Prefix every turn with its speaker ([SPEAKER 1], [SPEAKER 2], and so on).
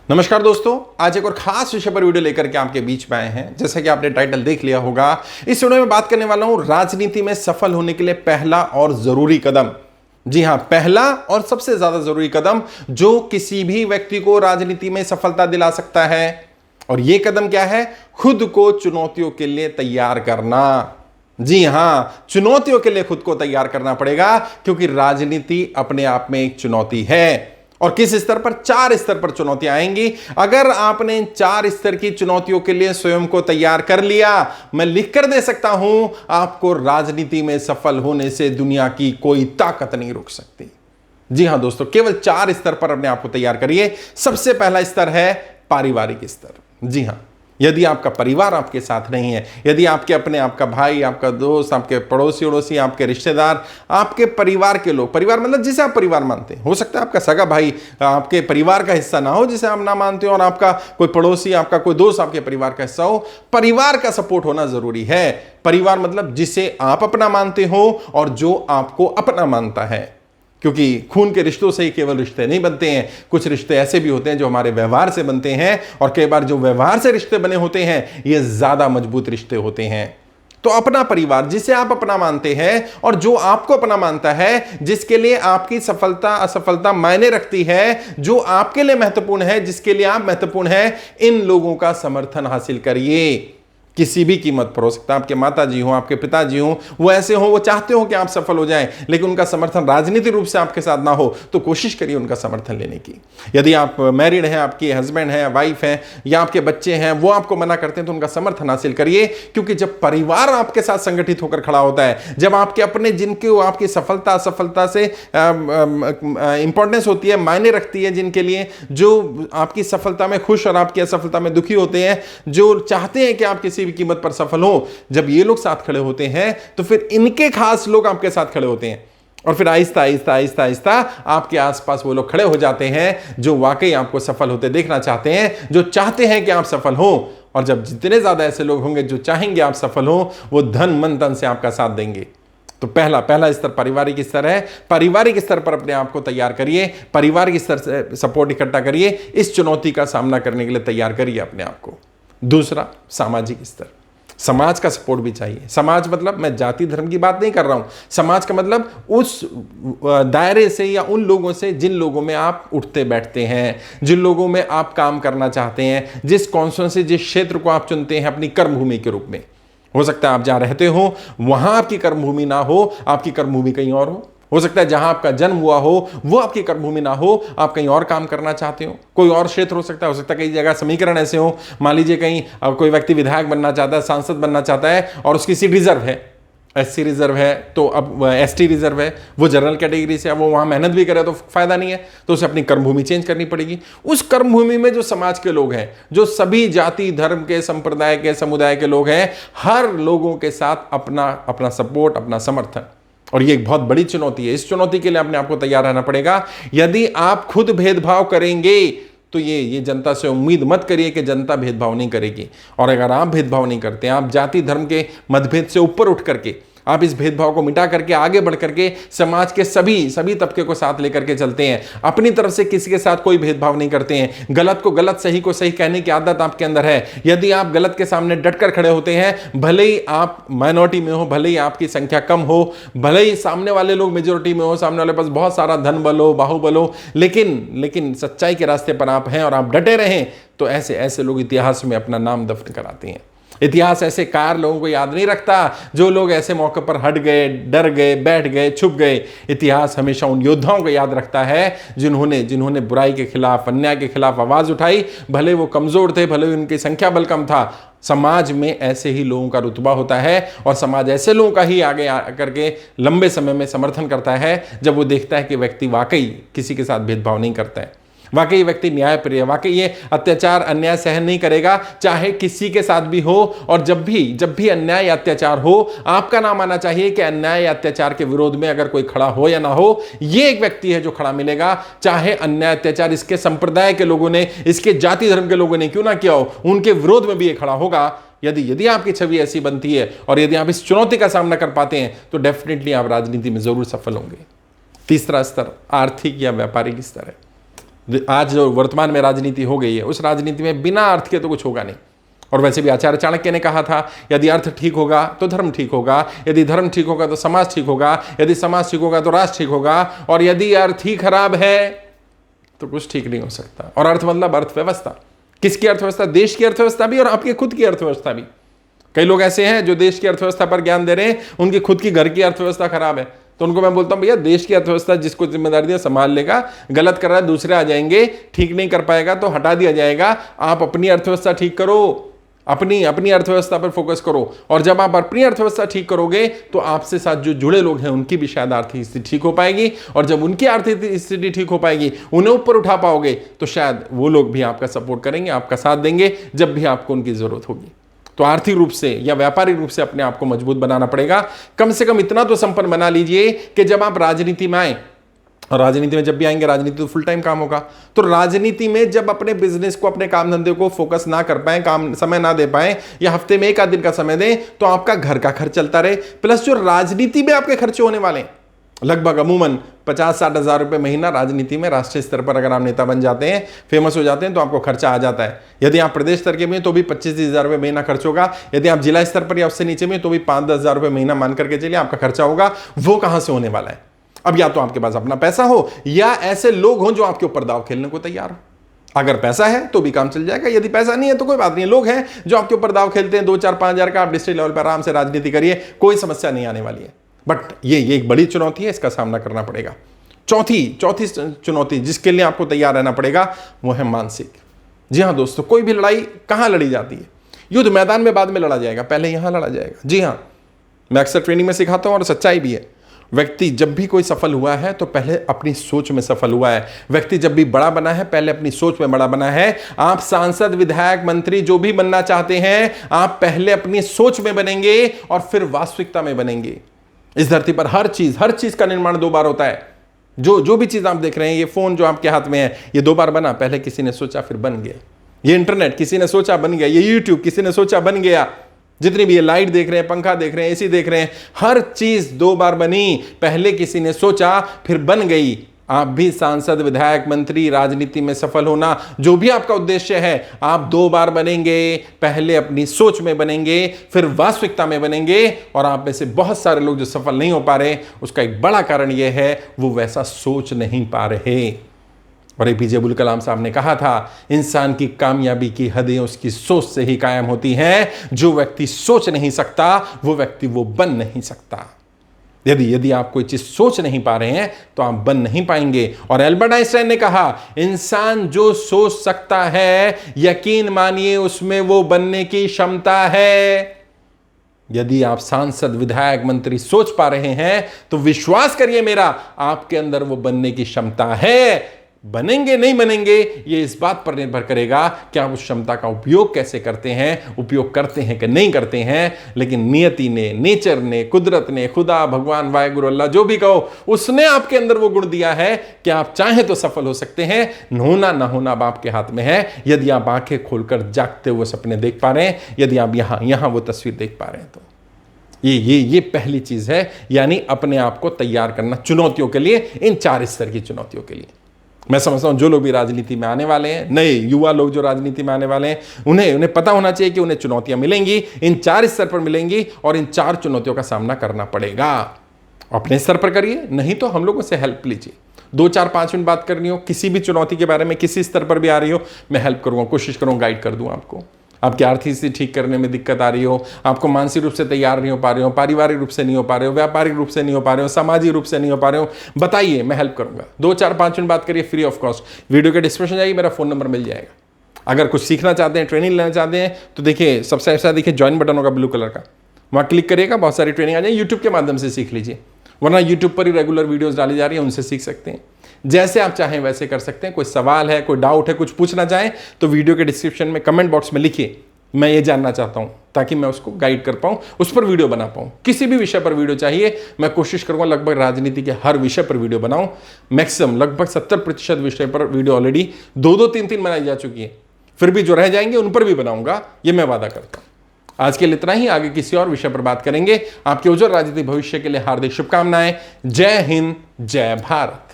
[SPEAKER 1] नमस्कार दोस्तों, आज एक और खास विषय पर वीडियो लेकर के आपके बीच में आए हैं। जैसा कि आपने टाइटल देख लिया होगा, इस वीडियो में बात करने वाला हूं राजनीति में सफल होने के लिए पहला और जरूरी कदम। जी हां, पहला और सबसे ज्यादा जरूरी कदम जो किसी भी व्यक्ति को राजनीति में सफलता दिला सकता है। और यह कदम क्या है? खुद को चुनौतियों के लिए तैयार करना। जी हां, चुनौतियों के लिए खुद को तैयार करना पड़ेगा, क्योंकि राजनीति अपने आप में एक चुनौती है। और किस स्तर पर? 4 स्तर पर चुनौतियां आएंगी। अगर आपने इन 4 स्तर की चुनौतियों के लिए स्वयं को तैयार कर लिया, मैं लिख कर दे सकता हूं, आपको राजनीति में सफल होने से दुनिया की कोई ताकत नहीं रोक सकती। जी हां दोस्तों, केवल 4 स्तर पर अपने आप को तैयार करिए। सबसे पहला स्तर है पारिवारिक स्तर। जी हां, यदि आपका परिवार आपके साथ नहीं है, यदि आपके अपने आपका भाई, आपका दोस्त, आपके पड़ोसी उड़ोसी, आपके रिश्तेदार, आपके परिवार के लोग, परिवार मतलब जिसे आप परिवार मानते हैं, हो सकता है आपका सगा भाई आपके परिवार का हिस्सा ना हो, जिसे आप ना मानते हो, और आपका कोई पड़ोसी, आपका कोई दोस्त आपके परिवार का हिस्सा हो, परिवार का सपोर्ट होना जरूरी है। परिवार मतलब जिसे आप अपना मानते हो और जो आपको अपना मानता है, क्योंकि खून के रिश्तों से ही केवल रिश्ते नहीं बनते हैं। कुछ रिश्ते ऐसे भी होते हैं जो हमारे व्यवहार से बनते हैं, और कई बार जो व्यवहार से रिश्ते बने होते हैं ये ज्यादा मजबूत रिश्ते होते हैं। तो अपना परिवार जिसे आप अपना मानते हैं और जो आपको अपना मानता है, जिसके लिए आपकी सफलता असफलता मायने रखती है, जो आपके लिए महत्वपूर्ण है, जिसके लिए आप महत्वपूर्ण हैं, इन लोगों का समर्थन हासिल करिए किसी भी कीमत पर। हो सकता है आपके माता जी हो, आपके पिताजी हो, वो ऐसे हो, वो चाहते हो कि आप सफल हो जाएं, लेकिन उनका समर्थन राजनीतिक रूप से आपके साथ ना हो, तो कोशिश करिए उनका समर्थन लेने की। यदि आप मैरिड हैं, आपकी हस्बैंड है, वाइफ है, या आपके बच्चे हैं, वो आपको मना करते हैं, तो उनका समर्थन हासिल करिए। क्योंकि जब परिवार आपके साथ संगठित होकर खड़ा होता है, जब आपके अपने जिनके आपकी सफलता असफलता से इंपॉर्टेंस होती है, मायने रखती है, जिनके लिए जो आपकी सफलता में खुश और आपकी असफलता में दुखी होते हैं, जो चाहते हैं कि आप किसी भी कीमत पर सफल हो, जब ये लोग साथ खड़े होते हैं, तो फिर इनके खास लोग आपके साथ खड़े होते हैं, और फिर आहिस्ता आहिस्ता आहिस्ता आहिस्ता आपके आसपास वो लोग खड़े हो जाते हैं जो वाकई आपको सफल होते देखना चाहते हैं, जो चाहते हैं कि आप सफल हो। और जब जितने ज्यादा ऐसे लोग होंगे जो चाहेंगे आप सफल हो, वो धन मन तन से आपका साथ देंगे। तो पहला स्तर पारिवारिक स्तर है। पारिवारिक स्तर पर अपने आप को तैयार करिए, पारिवारिक स्तर से सपोर्ट इकट्ठा करिए, इस चुनौती का सामना करने के लिए तैयार करिए अपने आप को। दूसरा, सामाजिक स्तर। समाज का सपोर्ट भी चाहिए। समाज मतलब मैं जाति धर्म की बात नहीं कर रहा हूं। समाज का मतलब उस दायरे से या उन लोगों से जिन लोगों में आप उठते बैठते हैं, जिन लोगों में आप काम करना चाहते हैं, जिस कॉन्स्टिट्यूएंसी, जिस क्षेत्र को आप चुनते हैं अपनी कर्मभूमि के रूप में। हो सकता है आप जहां रहते हो वहां आपकी कर्मभूमि ना हो, आपकी कर्मभूमि कहीं और हो सकता है जहां आपका जन्म हुआ हो वो आपकी कर्मभूमि ना हो, आप कहीं और काम करना चाहते हो, कोई और क्षेत्र हो सकता है कई जगह समीकरण ऐसे हो। मान लीजिए कहीं कोई व्यक्ति विधायक बनना चाहता है, सांसद बनना चाहता है, और उसकी सीट रिजर्व है, एससी रिजर्व है, तो अब एसटी रिजर्व है, वो जनरल कैटेगरी से, अब वो वहां मेहनत भी करे तो फायदा नहीं है, तो उसे अपनी कर्मभूमि चेंज करनी पड़ेगी। उस कर्मभूमि में जो समाज के लोग हैं, जो सभी जाति धर्म के, संप्रदाय के, समुदाय के लोग हैं, हर लोगों के साथ अपना सपोर्ट, अपना समर्थन। और ये एक बहुत बड़ी चुनौती है। इस चुनौती के लिए अपने आपको तैयार रहना पड़ेगा। यदि आप खुद भेदभाव करेंगे तो ये जनता से उम्मीद मत करिए कि जनता भेदभाव नहीं करेगी। और अगर आप भेदभाव नहीं करते, आप जाति धर्म के मतभेद से ऊपर उठ करके, आप इस भेदभाव को मिटा करके आगे बढ़ करके समाज के सभी तबके को साथ लेकर के चलते हैं, अपनी तरफ से किसी के साथ कोई भेदभाव नहीं करते हैं, गलत को गलत, सही को सही कहने की आदत आपके अंदर है, यदि आप गलत के सामने डटकर खड़े होते हैं, भले ही आप माइनॉरिटी में हो, भले ही आपकी संख्या कम हो, भले ही सामने वाले लोग मेजोरिटी में हो, सामने वाले पास बहुत सारा धन बल हो, बाहुबल हो, लेकिन सच्चाई के रास्ते पर आप हैं और आप डटे रहें, तो ऐसे लोग इतिहास में अपना नाम दफन कराते हैं। इतिहास ऐसे कार लोगों को याद नहीं रखता जो लोग ऐसे मौके पर हट गए, डर गए, बैठ गए, छुप गए। इतिहास हमेशा उन योद्धाओं को याद रखता है जिन्होंने बुराई के खिलाफ, अन्याय के खिलाफ आवाज उठाई, भले वो कमजोर थे, भले उनकी संख्या बल कम था। समाज में ऐसे ही लोगों का रुतबा होता है, और समाज ऐसे लोगों का ही आगे करके लंबे समय में समर्थन करता है जब वो देखता है कि व्यक्ति वाकई किसी के साथ भेदभाव नहीं करता है, वाकई व्यक्ति न्यायप्रिय, वाकई ये अत्याचार अन्याय सहन नहीं करेगा, चाहे किसी के साथ भी हो। और जब भी अन्याय या अत्याचार हो, आपका नाम आना चाहिए कि अन्याय या अत्याचार के विरोध में अगर कोई खड़ा हो या ना हो, ये एक व्यक्ति है जो खड़ा मिलेगा। चाहे अन्याय अत्याचार इसके संप्रदाय के लोगों ने, इसके जाति धर्म के लोगों ने क्यों ना किया हो, उनके विरोध में भी ये खड़ा होगा। यदि आपकी छवि ऐसी बनती है और यदि आप इस चुनौती का सामना कर पाते हैं, तो डेफिनेटली आप राजनीति में जरूर सफल होंगे। तीसरा स्तर आर्थिक या व्यापारिक स्तर है। आज जो वर्तमान में राजनीति हो गई है, उस राजनीति में बिना अर्थ के तो कुछ होगा नहीं। और वैसे भी आचार्य चाणक्य ने कहा था, यदि अर्थ ठीक होगा तो धर्म ठीक होगा, यदि धर्म ठीक होगा तो समाज ठीक होगा, यदि समाज ठीक होगा तो राष्ट्र ठीक होगा, और यदि अर्थ ही खराब है तो कुछ ठीक नहीं हो सकता। और अर्थ मतलब अर्थव्यवस्था। किसकी अर्थव्यवस्था? देश की अर्थव्यवस्था भी और आपकी खुद की अर्थव्यवस्था भी। कई लोग ऐसे हैं जो देश की अर्थव्यवस्था पर ज्ञान दे रहे हैं, उनकी खुद की घर की अर्थव्यवस्था खराब है, तो उनको मैं बोलता हूं भैया देश की अर्थव्यवस्था जिसको जिम्मेदारी दिया संभाल लेगा, गलत कर रहा है दूसरे आ जाएंगे, ठीक नहीं कर पाएगा तो हटा दिया जाएगा। आप अपनी अर्थव्यवस्था ठीक करो, अपनी अर्थव्यवस्था पर फोकस करो। और जब आप अपनी अर्थव्यवस्था ठीक करोगे तो आपसे साथ जो जुड़े लोग हैं उनकी भी शायद आर्थिक स्थिति ठीक हो पाएगी, और जब उनकी आर्थिक स्थिति ठीक हो पाएगी, उन्हें ऊपर उठा पाओगे, तो शायद वो लोग भी आपका सपोर्ट करेंगे, आपका साथ देंगे जब भी आपको उनकी जरूरत होगी। तो आर्थिक रूप से या व्यापारिक रूप से अपने आप को मजबूत बनाना पड़ेगा। कम से कम इतना तो संपन्न बना लीजिए कि जब आप राजनीति में आए, और राजनीति में जब भी आएंगे, राजनीति तो फुल टाइम काम होगा, तो राजनीति में जब अपने बिजनेस को, अपने काम धंधे को फोकस ना कर पाए, काम समय ना दे पाए, या हफ्ते में 1 आध दिन का समय दें, तो आपका घर का खर्च चलता रहे, प्लस जो राजनीति में आपके खर्चे होने वाले लगभग अमूमन 50-60 हज़ार रुपए महीना राजनीति में राष्ट्रीय स्तर पर अगर आप नेता बन जाते हैं, फेमस हो जाते हैं, तो आपको खर्चा आ जाता है। यदि आप प्रदेश स्तर के में तो भी 25-30 हज़ार रुपए महीना खर्च होगा। यदि आप जिला स्तर पर या उससे नीचे में तो भी 5-10 हज़ार रुपए महीना मान करके चलिए आपका खर्चा होगा। वो कहां से होने वाला है? अब या तो आपके पास अपना पैसा हो, या ऐसे लोग हों जो आपके ऊपर दाव खेलने को तैयार हो। अगर पैसा है तो भी काम चल जाएगा, यदि पैसा नहीं है तो कोई बात नहीं। लोग हैं जो आपके ऊपर दाव खेलते हैं, 2-4-5 हज़ार का, आप डिस्ट्रिक्ट लेवल पर आराम से राजनीति करिए, कोई समस्या नहीं आने वाली है। बट ये एक बड़ी चुनौती है, इसका सामना करना पड़ेगा। चौथी चुनौती जिसके लिए आपको तैयार रहना पड़ेगा वो है मानसिक। जी हाँ दोस्तों, कोई भी लड़ाई कहाँ लड़ी जाती है? युद्ध मैदान में बाद में लड़ा जाएगा, पहले यहां लड़ा जाएगा। जी हाँ, मैं अक्सर ट्रेनिंग में सिखाता हूं और सच्चाई भी है। व्यक्ति जब भी कोई सफल हुआ है तो पहले अपनी सोच में सफल हुआ है। व्यक्ति जब भी बड़ा बना है पहले अपनी सोच में बड़ा बना है। आप सांसद, विधायक, मंत्री जो भी बनना चाहते हैं, आप पहले अपनी सोच में बनेंगे और फिर वास्तविकता में बनेंगे। इस धरती पर हर चीज का निर्माण 2 बार होता है। जो भी चीज आप देख रहे हैं, ये फोन जो आपके हाथ में है, ये 2 बार बना, पहले किसी ने सोचा फिर बन गया। ये इंटरनेट किसी ने सोचा बन गया, ये यूट्यूब किसी ने सोचा बन गया। जितनी भी ये लाइट देख रहे हैं, पंखा देख रहे हैं, एसी देख रहे हैं, हर चीज 2 बार बनी, पहले किसी ने सोचा फिर बन गई। आप भी सांसद, विधायक, मंत्री, राजनीति में सफल होना, जो भी आपका उद्देश्य है, आप 2 बार बनेंगे। पहले अपनी सोच में बनेंगे, फिर वास्तविकता में बनेंगे। और आप में से बहुत सारे लोग जो सफल नहीं हो पा रहे, उसका एक बड़ा कारण यह है वो वैसा सोच नहीं पा रहे। और एपीजे अब्दुल कलाम साहब ने कहा था, इंसान की कामयाबी की हदें उसकी सोच से ही कायम होती हैं। जो व्यक्ति सोच नहीं सकता वो व्यक्ति वो बन नहीं सकता। यदि आप कोई चीज सोच नहीं पा रहे हैं तो आप बन नहीं पाएंगे। और एल्बर्ट आइंस्टाइन ने कहा, इंसान जो सोच सकता है, यकीन मानिए उसमें वो बनने की क्षमता है। यदि आप सांसद, विधायक, मंत्री सोच पा रहे हैं तो विश्वास करिए मेरा, आपके अंदर वो बनने की क्षमता है। बनेंगे नहीं बनेंगे ये इस बात पर निर्भर करेगा कि आप उस क्षमता का उपयोग कैसे करते हैं, उपयोग करते हैं कि नहीं करते हैं। लेकिन नियति ने, नेचर ने, कुदरत ने, खुदा, भगवान, वाहिगुरु, अल्लाह, जो भी कहो, उसने आपके अंदर वो गुण दिया है कि आप चाहें तो सफल हो सकते हैं। होना ना होना अब आपके हाथ में है। यदि आप आंखें खोलकर जागते हुए सपने देख पा रहे हैं, यदि आप यहां वो तस्वीर देख पा रहे हैं, तो ये पहली चीज है। यानी अपने आप को तैयार करना चुनौतियों के लिए, इन 4 स्तर की चुनौतियों के लिए। मैं समझता हूं जो लोग भी राजनीति में आने वाले हैं, नए युवा लोग जो राजनीति में आने वाले हैं, उन्हें पता होना चाहिए कि उन्हें चुनौतियां मिलेंगी, इन 4 स्तर पर मिलेंगी, और इन 4 चुनौतियों का सामना करना पड़ेगा। अपने स्तर पर करिए, नहीं तो हम लोगों से हेल्प लीजिए। 2-4-5 मिनट बात करनी हो, किसी भी चुनौती के बारे में, किसी स्तर पर भी आ रही हो, मैं हेल्प करूंगा, कोशिश करूंगा गाइड कर दूं आपको। आपकी आर्थिक स्थिति ठीक करने में दिक्कत आ रही हो, आपको मानसिक रूप से तैयार नहीं हो पा रहे हो, पारिवारिक रूप से नहीं हो पा रहे हो, व्यापारिक रूप से नहीं हो पा रहे हो, सामाजिक रूप से नहीं हो पा रहे हो, बताइए, मैं हेल्प करूंगा। 2-4-5 मिनट बात करिए, फ्री ऑफ कॉस्ट। वीडियो के डिस्क्रिप्शन जाइए, मेरा फोन नंबर मिल जाएगा। अगर कुछ सीखना चाहते हैं, ट्रेनिंग लेना चाहते हैं, तो देखिए सबसे अच्छा देखिए ज्वाइन बटन होगा ब्लू कलर का, वहाँ क्लिक करिएगा, बहुत सारी ट्रेनिंग आ जाए। यूट्यूब के माध्यम से सीख लीजिए, वरना यूट्यूब पर ही रेगुलर वीडियोस डाली जा रही है, उनसे सीख सकते हैं। जैसे आप चाहें वैसे कर सकते हैं। कोई सवाल है, कोई डाउट है, कुछ पूछना चाहें तो वीडियो के डिस्क्रिप्शन में कमेंट बॉक्स में लिखिए, मैं ये जानना चाहता हूं, ताकि मैं उसको गाइड कर पाऊं, उस पर वीडियो बना पाऊं। किसी भी विषय पर वीडियो चाहिए, मैं कोशिश करूंगा लगभग राजनीति के हर विषय पर वीडियो बनाऊं। मैक्सिमम लगभग 70% विषय पर वीडियो ऑलरेडी 2-2, 3-3 बनाई जा चुकी है। फिर भी जो रह जाएंगे उन पर भी बनाऊंगा, ये मैं वादा करता हूं। आज के लिए इतना ही, आगे किसी और विषय पर बात करेंगे। आपके उज्जवल राजनीतिक भविष्य के लिए हार्दिक शुभकामनाएं। जय हिंद, जय भारत।